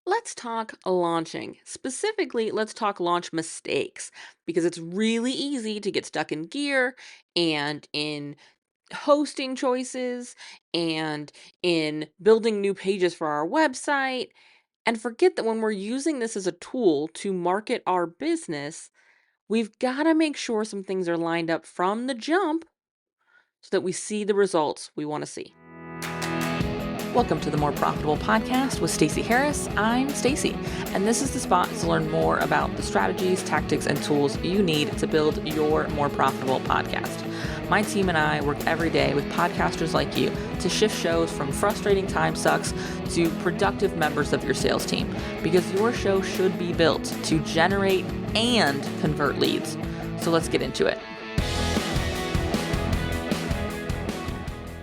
Let's talk launching. Specifically, let's talk launch mistakes because it's really easy to get stuck in gear and in hosting choices and in building new pages for our website and forget that when we're using this as a tool to market our business, we've got to make sure some things are lined up from the jump so that we see the results we want to see. Welcome to the More Profitable Podcast with Stacey Harris. I'm Stacey, and this is the spot to learn more about the strategies, tactics, and tools you need to build your more profitable podcast. My team and I work every day with podcasters like you to shift shows from frustrating time sucks to productive members of your sales team, because your show should be built to generate and convert leads. So let's get into it.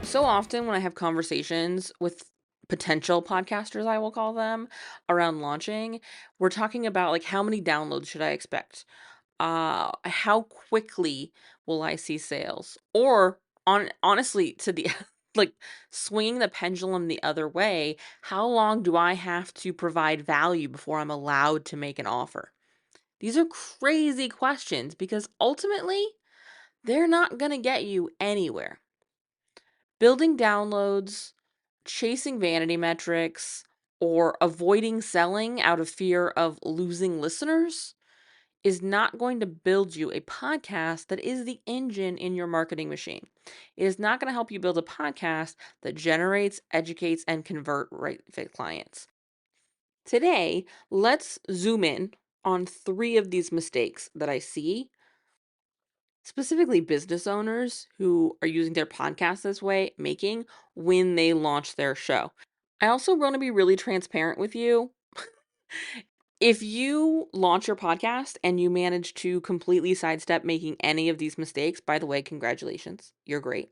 So often when I have conversations with potential podcasters, I will call them, around launching, we're talking about like how many downloads should I expect? How quickly will I see sales? Or honestly to the like swinging the pendulum the other way, how long do I have to provide value before I'm allowed to make an offer? These are crazy questions because ultimately they're not going to get you anywhere. Building downloads, chasing vanity metrics, or avoiding selling out of fear of losing listeners is not going to build you a podcast that is the engine in your marketing machine. It is not going to help you build a podcast that generates, educates, and convert right fit clients. Today, let's zoom in on 3 of these mistakes that I see, specifically business owners who are using their podcast this way, making when they launch their show. I also want to be really transparent with you. If you launch your podcast and you manage to completely sidestep making any of these mistakes, by the way, congratulations, you're great.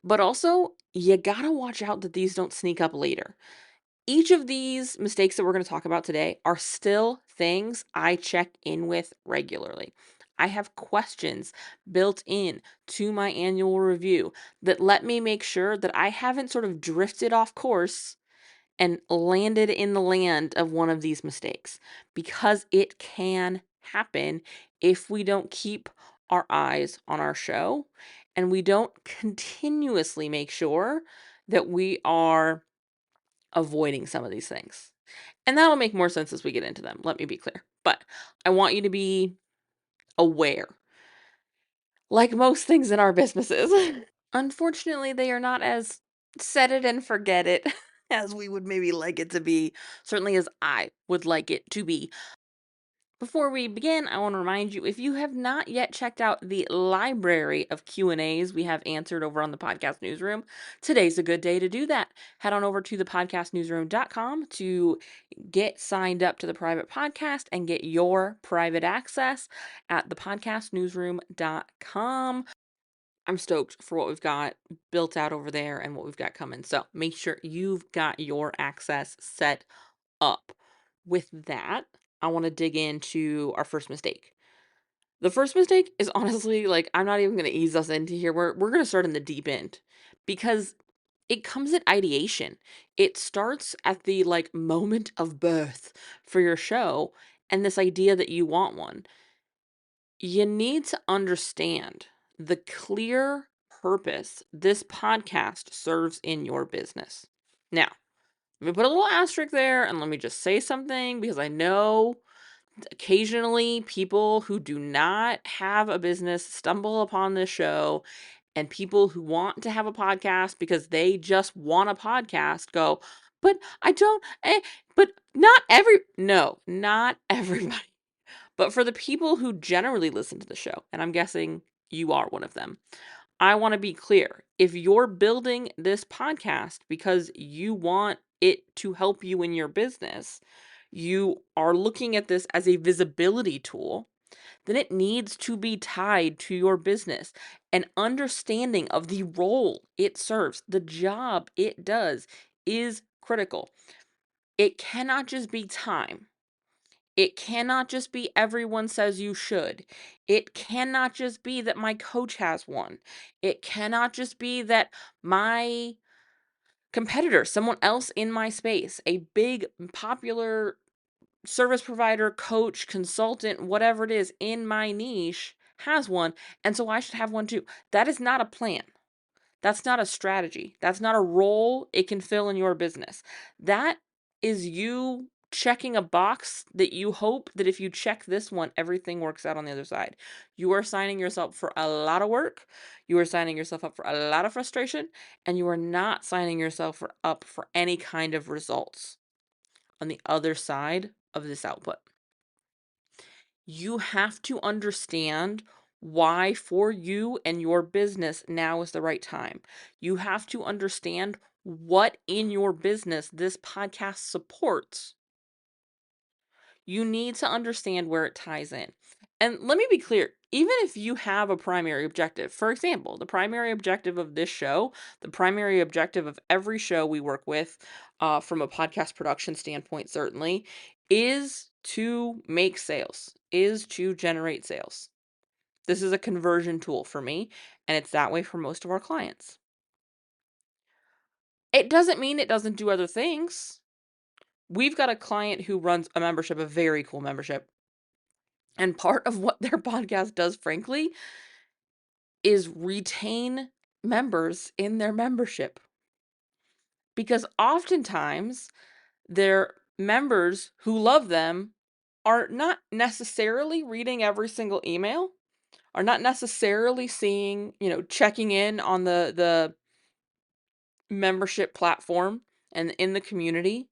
But also, you gotta watch out that these don't sneak up later. Each of these mistakes that we're going to talk about today are still things I check in with regularly. I have questions built in to my annual review that let me make sure that I haven't sort of drifted off course and landed in the land of one of these mistakes, because it can happen if we don't keep our eyes on our show and we don't continuously make sure that we are avoiding some of these things. And that'll make more sense as we get into them. Let me be clear. But I want you to be aware. Like most things in our businesses, unfortunately, they are not as set it and forget it as we would maybe like it to be, certainly as I would like it to be. Before we begin, I want to remind you, if you have not yet checked out the library of Q&As we have answered over on the Podcast Newsroom, today's a good day to do that. Head on over to thepodcastnewsroom.com to get signed up to the private podcast and get your private access at thepodcastnewsroom.com. I'm stoked for what we've got built out over there and what we've got coming. So make sure you've got your access set up. With that, I want to dig into our first mistake. The first mistake is honestly, like, I'm not even going to ease us into here. We're going to start in the deep end because it comes at ideation. It starts at the like moment of birth for your show and this idea that you want one. You need to understand the clear purpose this podcast serves in your business. Now, let me put a little asterisk there and let me just say something, because I know occasionally people who do not have a business stumble upon this show, and people who want to have a podcast because they just want a podcast go, but I don't, but not not everybody. But for the people who generally listen to the show, and I'm guessing you are one of them, I want to be clear. If you're building this podcast because you want it to help you in your business, you are looking at this as a visibility tool, then it needs to be tied to your business. An understanding of the role it serves, the job it does, is critical. It cannot just be time. It cannot just be everyone says you should. It cannot just be that my coach has one. It cannot just be that my competitor, someone else in my space, a big popular service provider, coach, consultant, whatever it is in my niche has one, and so I should have one too. That is not a plan. That's not a strategy. That's not a role it can fill in your business. That is you checking a box that you hope that if you check this one, everything works out on the other side. You are signing yourself for a lot of work. You are signing yourself up for a lot of frustration, and you are not signing yourself up for any kind of results on the other side of this output. You have to understand why for you and your business now is the right time. You have to understand what in your business this podcast supports. You need to understand where it ties in. And let me be clear, even if you have a primary objective, for example, the primary objective of this show, the primary objective of every show we work with, from a podcast production standpoint, certainly, is to make sales, is to generate sales. This is a conversion tool for me, and it's that way for most of our clients. It doesn't mean it doesn't do other things. We've got a client who runs a membership, a very cool membership. And part of what their podcast does, frankly, is retain members in their membership. Because oftentimes their members who love them are not necessarily reading every single email, are not necessarily seeing, checking in on the membership platform and in the community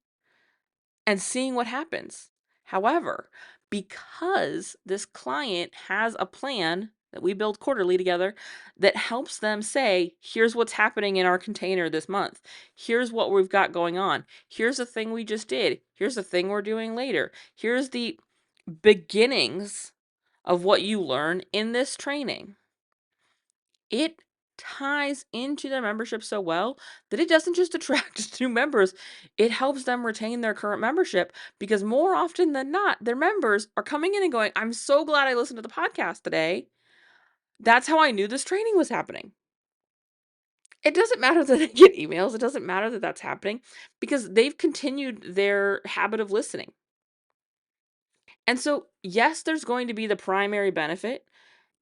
and seeing what happens. However, because this client has a plan that we build quarterly together that helps them say, here's what's happening in our container this month. Here's what we've got going on. Here's the thing we just did. Here's the thing we're doing later. Here's the beginnings of what you learn in this training. It ties into their membership so well that it doesn't just attract new members, it helps them retain their current membership, because more often than not, their members are coming in and going, I'm so glad I listened to the podcast today. That's how I knew this training was happening. It doesn't matter that they get emails. It doesn't matter that that's happening, because they've continued their habit of listening. And so, yes, there's going to be the primary benefit,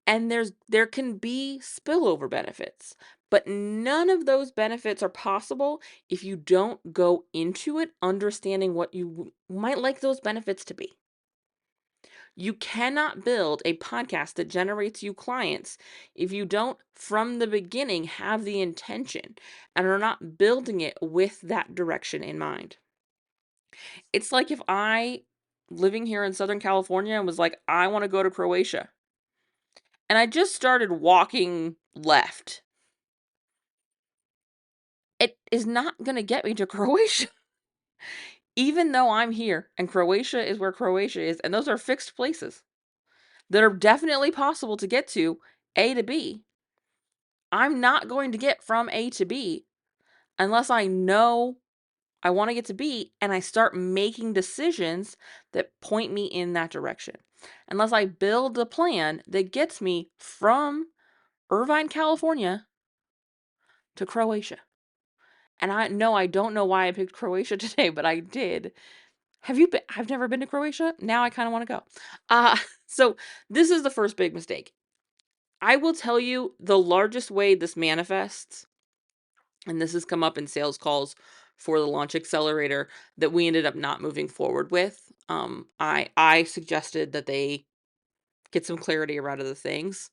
and there can be spillover benefits, but none of those benefits are possible if you don't go into it understanding what you might like those benefits to be. You cannot build a podcast that generates you clients if you don't, from the beginning, have the intention and are not building it with that direction in mind. It's like if I, living here in Southern California, was like, I want to go to Croatia. And I just started walking left. It is not going to get me to Croatia. Even though I'm here and Croatia is where Croatia is, and those are fixed places that are definitely possible to get to A to B, I'm not going to get from A to B unless I know I want to get to B and I start making decisions that point me in that direction. Unless I build a plan that gets me from Irvine, California to Croatia. And I don't know why I picked Croatia today, but I did. Have you been? I've never been to Croatia. Now I kind of want to go. So this is the first big mistake. I will tell you the largest way this manifests, and this has come up in sales calls for the Launch Accelerator that we ended up not moving forward with. I suggested that they get some clarity around other things.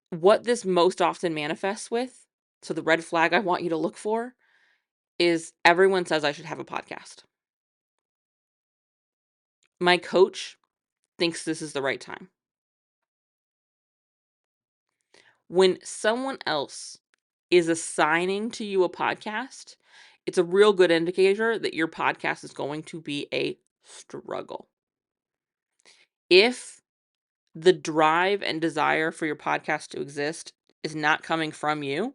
What this most often manifests with, so the red flag I want you to look for, is everyone says I should have a podcast. My coach thinks this is the right time. When someone else is assigning to you a podcast, it's a real good indicator that your podcast is going to be a struggle. If the drive and desire for your podcast to exist is not coming from you,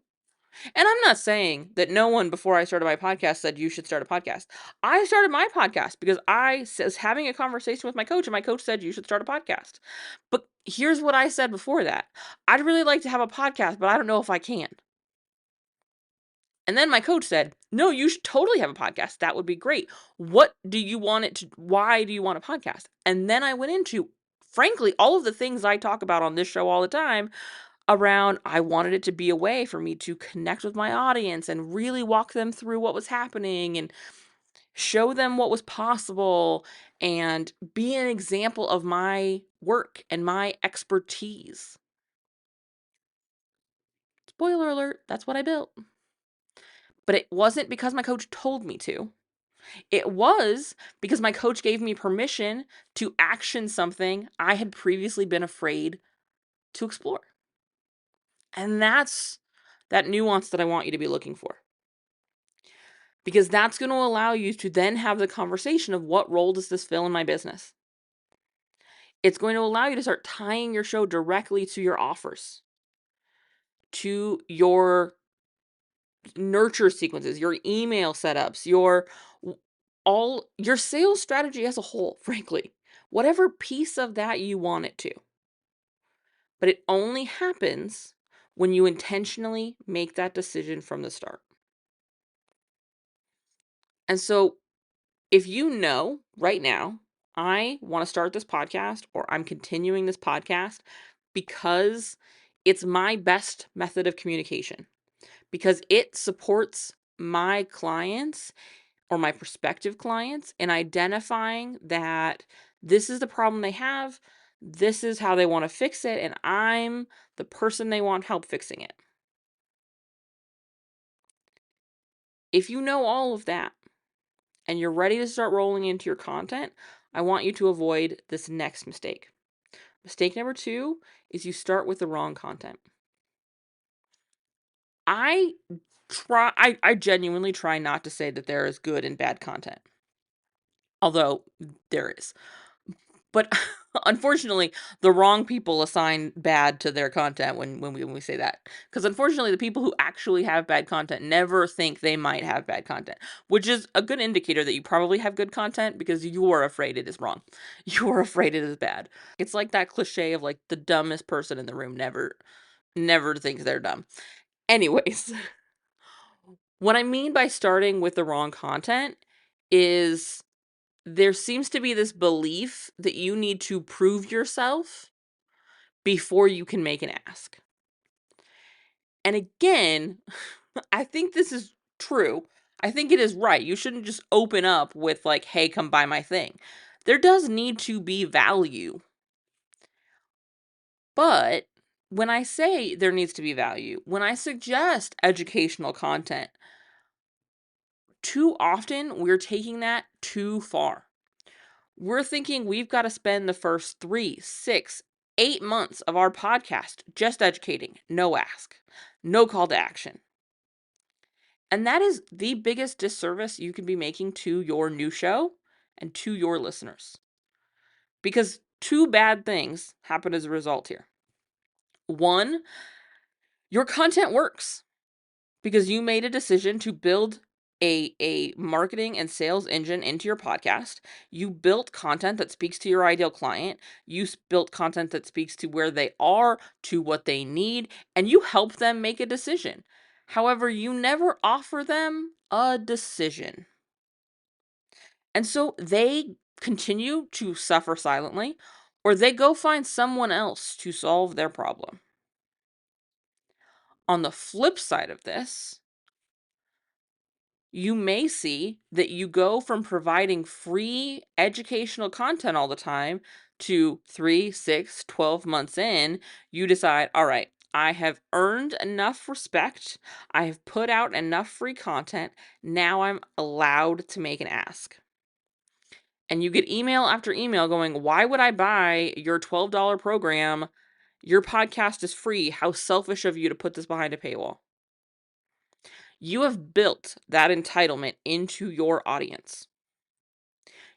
and I'm not saying that no one before I started my podcast said you should start a podcast. I started my podcast because I was having a conversation with my coach, and my coach said you should start a podcast. But here's what I said before that. I'd really like to have a podcast, but I don't know if I can. And then my coach said, no, you should totally have a podcast. That would be great. What do you want it to, why do you want a podcast? And then I went into, frankly, all of the things I talk about on this show all the time around, I wanted it to be a way for me to connect with my audience and really walk them through what was happening and show them what was possible and be an example of my work and my expertise. Spoiler alert, that's what I built. But it wasn't because my coach told me to. It was because my coach gave me permission to action something I had previously been afraid to explore. And that's that nuance that I want you to be looking for. Because that's going to allow you to then have the conversation of what role does this fill in my business? It's going to allow you to start tying your show directly to your offers, to your nurture sequences, your email setups, your sales strategy as a whole, frankly. Whatever piece of that you want it to. But it only happens when you intentionally make that decision from the start. And so if you know right now, I want to start this podcast or I'm continuing this podcast because it's my best method of communication, because it supports my clients or my prospective clients in identifying that this is the problem they have, this is how they want to fix it, and I'm the person they want help fixing it. If you know all of that and you're ready to start rolling into your content, I want you to avoid this next mistake. Mistake number 2 is you start with the wrong content. I genuinely try not to say that there is good and bad content, although there is. But unfortunately, the wrong people assign bad to their content when we say that. Because unfortunately, the people who actually have bad content never think they might have bad content, which is a good indicator that you probably have good content because you are afraid it is wrong. You are afraid it is bad. It's like that cliche of like the dumbest person in the room never thinks they're dumb. Anyways, what I mean by starting with the wrong content is there seems to be this belief that you need to prove yourself before you can make an ask. And again, I think this is true. I think it is right. You shouldn't just open up with like, hey, come buy my thing. There does need to be value. But when I say there needs to be value, when I suggest educational content, too often we're taking that too far. We're thinking we've got to spend the first 3, 6, 8 months of our podcast just educating, no ask, no call to action. And that is the biggest disservice you can be making to your new show and to your listeners. Because 2 bad things happen as a result here. 1, your content works because you made a decision to build a marketing and sales engine into your podcast. You built content that speaks to your ideal client. You built content that speaks to where they are, to what they need, and you help them make a decision. However, you never offer them a decision. And so they continue to suffer silently, or they go find someone else to solve their problem. On the flip side of this, you may see that you go from providing free educational content all the time to 3, 6, 12 months in, you decide, all right, I have earned enough respect. I have put out enough free content. Now I'm allowed to make an ask. And you get email after email going, why would I buy your $12 program? Your podcast is free. How selfish of you to put this behind a paywall. You have built that entitlement into your audience.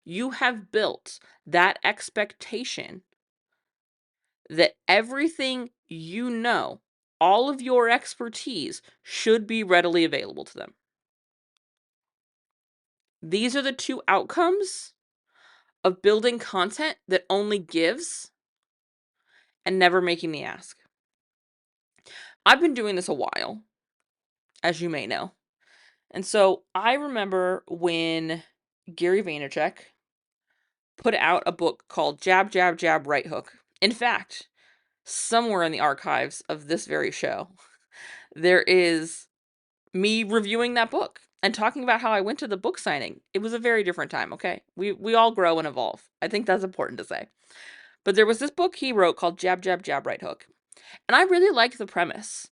You have built that expectation that everything you know, all of your expertise, should be readily available to them. These are the 2 outcomes of building content that only gives and never making the ask. I've been doing this a while, as you may know. And so I remember when Gary Vaynerchuk put out a book called Jab, Jab, Jab, Right Hook. In fact, somewhere in the archives of this very show, there is me reviewing that book and talking about how I went to the book signing. It was a very different time, okay? We all grow and evolve. I think that's important to say. But there was this book he wrote called Jab, Jab, Jab, Right Hook. And I really liked the premise.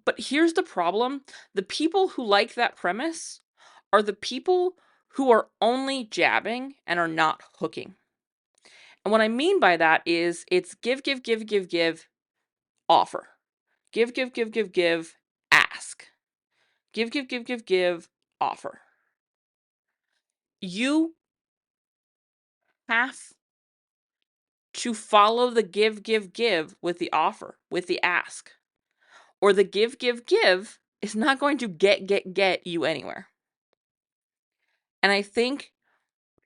But here's the problem. The people who like that premise are the people who are only jabbing and are not hooking. And what I mean by that is it's give, give, give, give, give, offer. Give, give, give, give, give, ask. Give, give, give, give, give, offer. You have to follow the give, give, give with the offer, with the ask. Or the give, give, give is not going to get you anywhere. And I think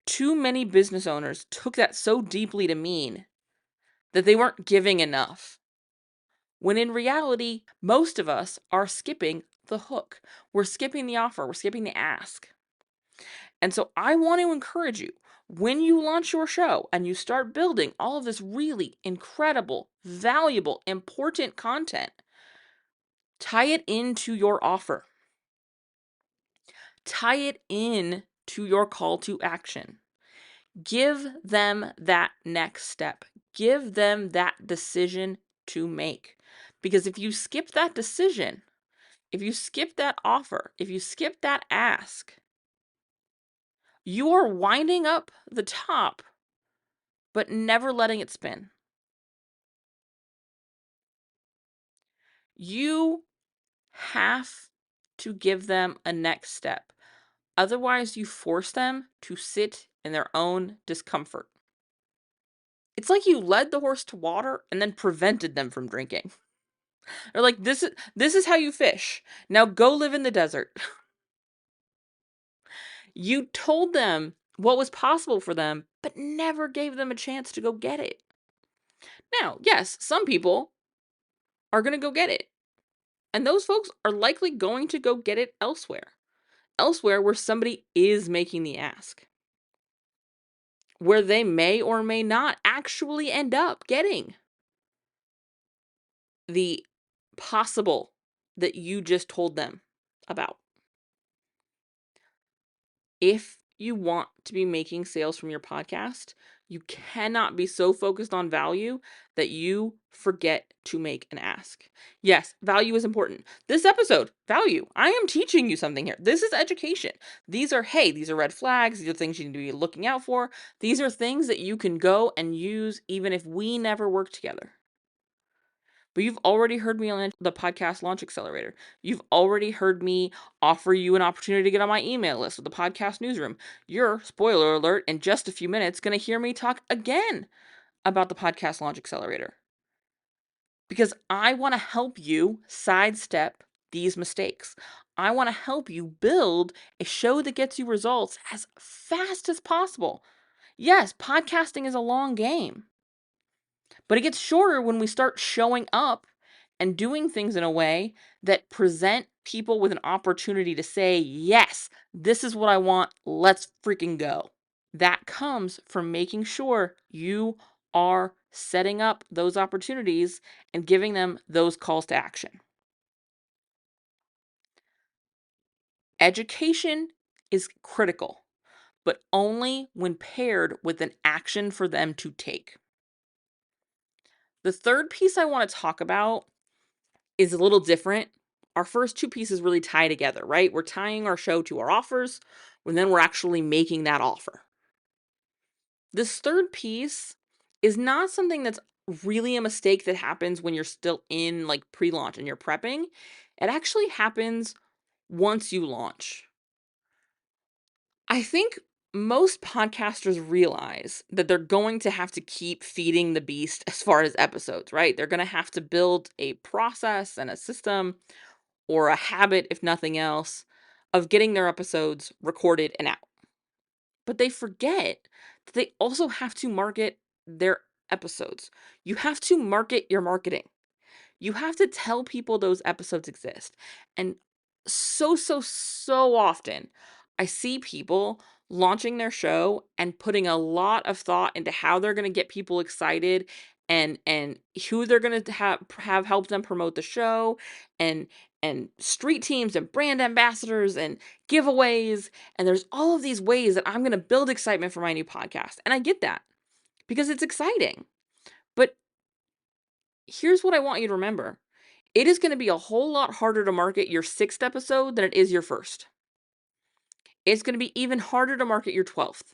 too many business owners took that so deeply to mean that they weren't giving enough. When in reality, most of us are skipping the hook. We're skipping the offer. We're skipping the ask. And so I want to encourage you, when you launch your show and you start building all of this really incredible, valuable, important content, tie it into your offer. Tie it in to your call to action. Give them that next step. Give them that decision to make. Because if you skip that decision, if you skip that offer, if you skip that ask, you are winding up the top, but never letting it spin. You have to give them a next step. Otherwise, you force them to sit in their own discomfort. It's like you led the horse to water and then prevented them from drinking. They're like, this is how you fish. Now go live in the desert. You told them what was possible for them, but never gave them a chance to go get it. Now, yes, some people are going to go get it. And those folks are likely going to go get it elsewhere. Elsewhere where somebody is making the ask. Where they may or may not actually end up getting the possible that you just told them about. If you want to be making sales from your podcast, you cannot be so focused on value that you forget to make an ask. Yes, value is important. This episode, value. I am teaching you something here. This is education. These are red flags. These are things you need to be looking out for. These are things that you can go and use even if we never work together. But you've already heard me on the Podcast Launch Accelerator. You've already heard me offer you an opportunity to get on my email list with the podcast newsroom. You're, spoiler alert, in just a few minutes, going to hear me talk again about the Podcast Launch Accelerator. Because I want to help you sidestep these mistakes. I want to help you build a show that gets you results as fast as possible. Yes, podcasting is a long game. But it gets shorter when we start showing up and doing things in a way that present people with an opportunity to say, yes, this is what I want. Let's freaking go. That comes from making sure you are setting up those opportunities and giving them those calls to action. Education is critical, but only when paired with an action for them to take. The third piece I want to talk about is a little different. Our first two pieces really tie together, right? We're tying our show to our offers, and then we're actually making that offer. This third piece is not something that's really a mistake that happens when you're still in like pre-launch and you're prepping. It actually happens once you launch. I think most podcasters realize that they're going to have to keep feeding the beast as far as episodes, right? They're going to have to build a process and a system or a habit, if nothing else, of getting their episodes recorded and out. But they forget that they also have to market their episodes. You have to market your marketing. You have to tell people those episodes exist. And So often I see people launching their show and putting a lot of thought into how they're going to get people excited and who they're going to have help them promote the show and street teams and brand ambassadors and giveaways, and there's all of these ways that I'm going to build excitement for my new podcast. And I get that because it's exciting. But here's what I want you to remember. It is going to be a whole lot harder to market your 6th episode than it is your first. It's going to be even harder to market your 12th.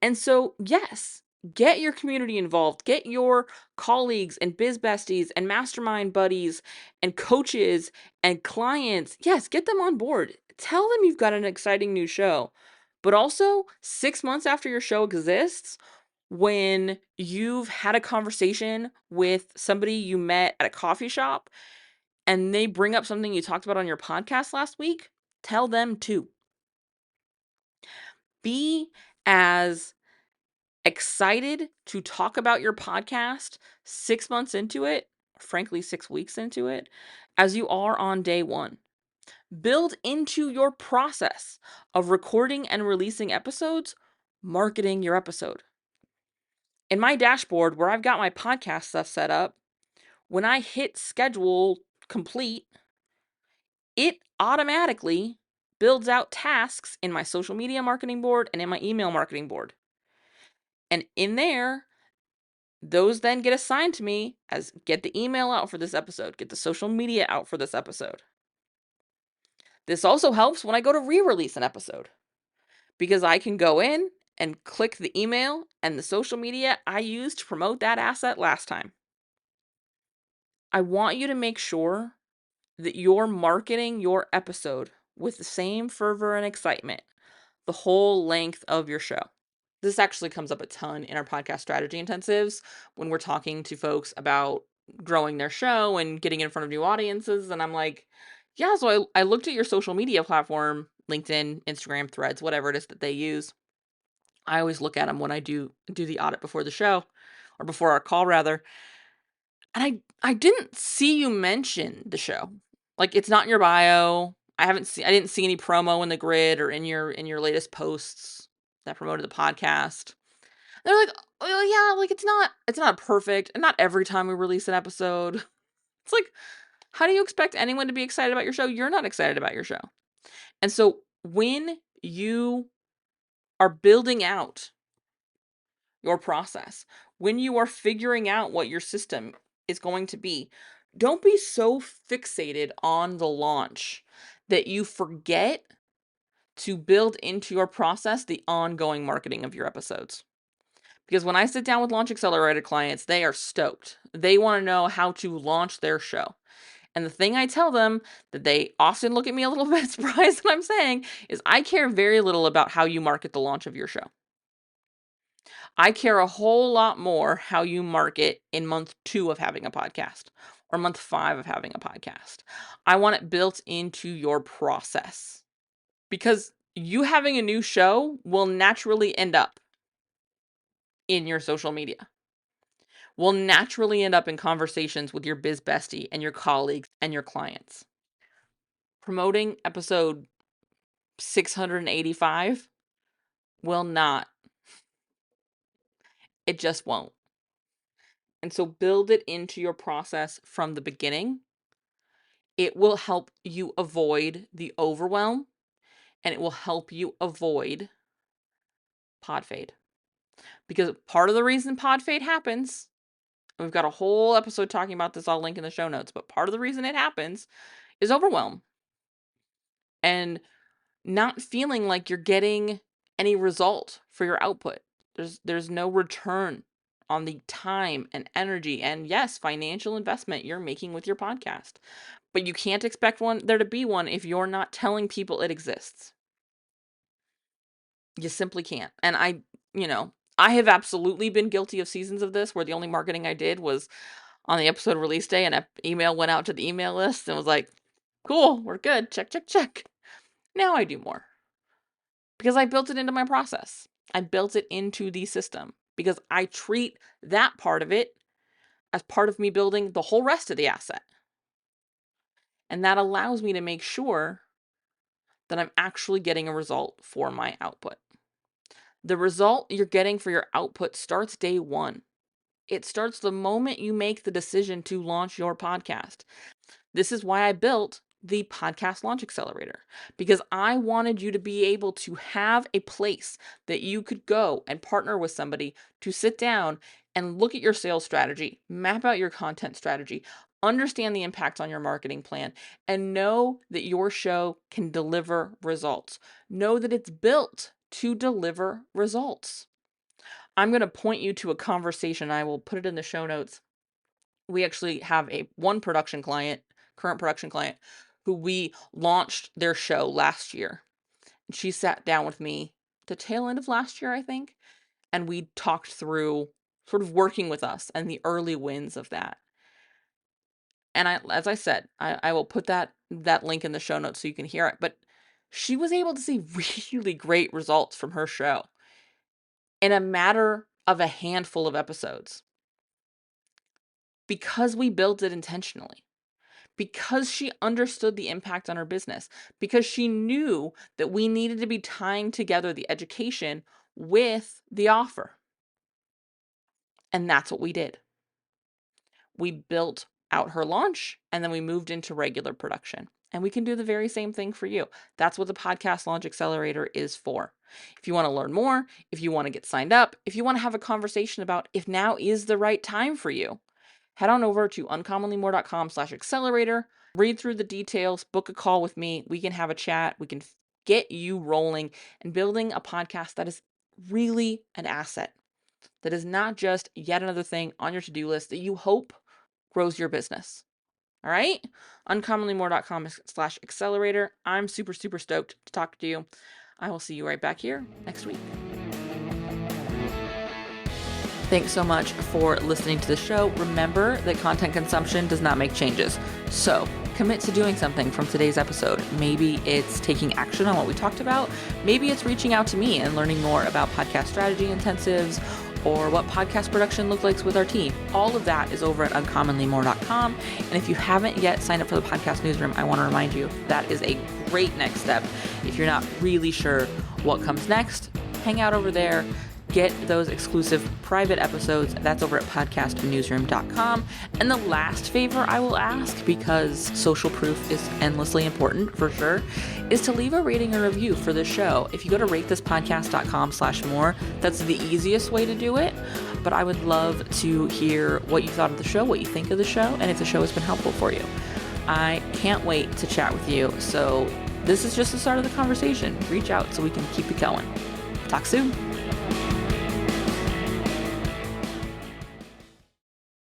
And so, yes, get your community involved. Get your colleagues and biz besties and mastermind buddies and coaches and clients. Yes, get them on board. Tell them you've got an exciting new show. But also, 6 months after your show exists, when you've had a conversation with somebody you met at a coffee shop and they bring up something you talked about on your podcast last week, tell them too. Be as excited to talk about your podcast 6 months into it, frankly, 6 weeks into it, as you are on day one. Build into your process of recording and releasing episodes, marketing your episode. In my dashboard where I've got my podcast stuff set up, when I hit schedule complete, it automatically builds out tasks in my social media marketing board and in my email marketing board. And in there, those then get assigned to me as get the email out for this episode, get the social media out for this episode. This also helps when I go to re-release an episode because I can go in and click the email and the social media I used to promote that asset last time. I want you to make sure that you're marketing your episode with the same fervor and excitement the whole length of your show. This actually comes up a ton in our podcast strategy intensives when we're talking to folks about growing their show and getting in front of new audiences. And I'm like, yeah, so I looked at your social media platform, LinkedIn, Instagram, Threads, whatever it is that they use. I always look at them when I do the audit before the show, or before our call rather. And I didn't see you mention the show. Like, it's not in your bio. I didn't see any promo in the grid or in your latest posts that promoted the podcast. They're like, "Oh yeah, like it's not perfect, and not every time we release an episode." It's like, how do you expect anyone to be excited about your show? You're not excited about your show. And so when you are building out your process, when you are figuring out what your system is going to be, don't be so fixated on the launch that you forget to build into your process the ongoing marketing of your episodes. Because when I sit down with Launch Accelerator clients, they are stoked. They want to know how to launch their show. And the thing I tell them that they often look at me a little bit surprised that I'm saying is I care very little about how you market the launch of your show. I care a whole lot more how you market in month 2 of having a podcast or month 5 of having a podcast. I want it built into your process because you having a new show will naturally end up in your social media, will naturally end up in conversations with your biz bestie and your colleagues and your clients. Promoting episode 685 will not. It just won't. And so build it into your process from the beginning. It will help you avoid the overwhelm, and it will help you avoid pod fade. Because part of the reason pod fade happens, and we've got a whole episode talking about this, I'll link in the show notes, but part of the reason it happens is overwhelm. And not feeling like you're getting any result for your output. There's no return on the time and energy and, yes, financial investment you're making with your podcast. But you can't expect there to be one if you're not telling people it exists. You simply can't. And I have absolutely been guilty of seasons of this where the only marketing I did was on the episode release day, and an email went out to the email list and was like, cool, we're good. Check, check, check. Now I do more. Because I built it into my process. I built it into the system because I treat that part of it as part of me building the whole rest of the asset. And that allows me to make sure that I'm actually getting a result for my output. The result you're getting for your output starts day one. It starts the moment you make the decision to launch your podcast. This is why I built the Podcast Launch Accelerator, because I wanted you to be able to have a place that you could go and partner with somebody to sit down and look at your sales strategy, map out your content strategy, understand the impact on your marketing plan, and know that your show can deliver results. Know that it's built to deliver results. I'm going to point you to a conversation. I will put it in the show notes. We actually have one current production client, who we launched their show last year. She sat down with me the tail end of last year, I think, and we talked through sort of working with us and the early wins of that. And as I said, I will put that link in the show notes so you can hear it. But she was able to see really great results from her show in a matter of a handful of episodes, because we built it intentionally, because she understood the impact on her business, because she knew that we needed to be tying together the education with the offer. And that's what we did. We built out her launch, and then we moved into regular production. And we can do the very same thing for you. That's what the Podcast Launch Accelerator is for. If you want to learn more, if you want to get signed up, if you want to have a conversation about if now is the right time for you, head on over to uncommonlymore.com/accelerator, read through the details, book a call with me. We can have a chat. We can get you rolling and building a podcast that is really an asset, that is not just yet another thing on your to-do list that you hope grows your business. All right? uncommonlymore.com/accelerator. I'm super, super stoked to talk to you. I will see you right back here next week. Thanks so much for listening to the show. Remember that content consumption does not make changes. So commit to doing something from today's episode. Maybe it's taking action on what we talked about. Maybe it's reaching out to me and learning more about podcast strategy intensives or what podcast production looks like with our team. All of that is over at uncommonlymore.com. And if you haven't yet signed up for the podcast newsroom, I want to remind you that is a great next step. If you're not really sure what comes next, hang out over there. Get those exclusive private episodes. That's over at podcastnewsroom.com. And the last favor I will ask, because social proof is endlessly important for sure, is to leave a rating or review for the show. If you go to ratethispodcast.com/more, that's the easiest way to do it. But I would love to hear what you thought of the show, what you think of the show, and if the show has been helpful for you. I can't wait to chat with you. So this is just the start of the conversation. Reach out so we can keep it going. Talk soon.